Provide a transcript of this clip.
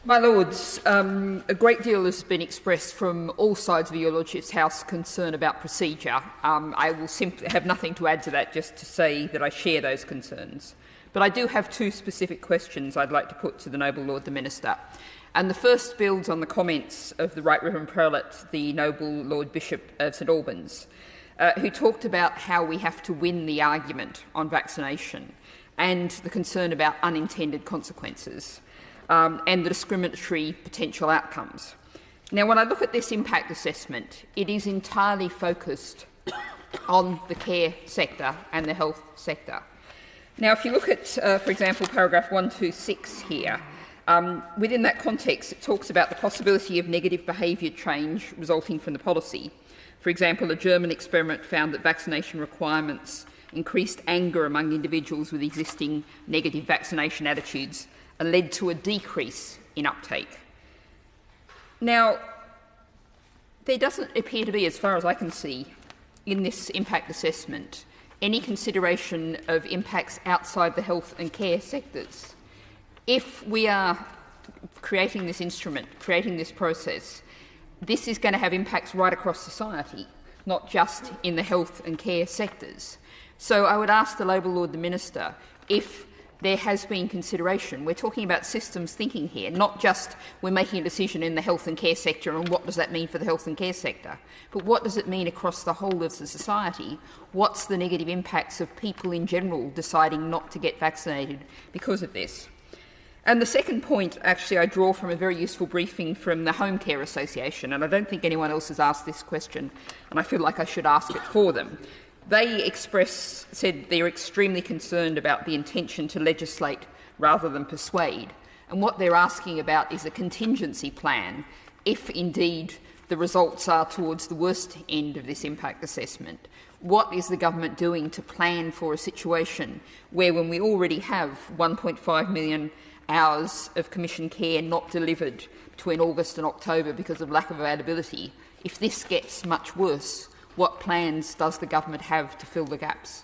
My Lords, a great deal has been expressed from all sides of Your Lordship's House concern about procedure. I will simply have nothing to add to that, just to say that I share those concerns. But I do have two specific questions I'd like to put to the Noble Lord the Minister. And the first builds on the comments of the Right Reverend Prelate, the Noble Lord Bishop of St Albans, who talked about how we have to win the argument on vaccination and the concern about unintended consequences. And the discriminatory potential outcomes. Now, when I look at this impact assessment, it is entirely focused on the care sector and the health sector. Now, if you look at, for example, paragraph 126 here, within that context, it talks about the possibility of negative behaviour change resulting from the policy. For example, a German experiment found that vaccination requirements increased anger among individuals with existing negative vaccination attitudes and led to a decrease in uptake. Now, there doesn't appear to be, as far as I can see, in this impact assessment, any consideration of impacts outside the health and care sectors. If we are creating this instrument, creating this process, this is going to have impacts right across society, not just in the health and care sectors. So I would ask the Noble Lord the Minister if there has been consideration. We're talking about systems thinking here, not just we're making a decision in the health and care sector and what does that mean for the health and care sector, but what does it mean across the whole of the society? What's the negative impacts of people in general deciding not to get vaccinated because of this? And the second point, actually, I draw from a very useful briefing from the Home Care Association, and I don't think anyone else has asked this question, and I feel like I should ask it for them. They said they're extremely concerned about the intention to legislate rather than persuade. And what they're asking about is a contingency plan if indeed the results are towards the worst end of this impact assessment. What is the government doing to plan for a situation where, when we already have 1.5 million hours of commission care not delivered between August and October because of lack of availability, if this gets much worse, what plans does the government have to fill the gaps?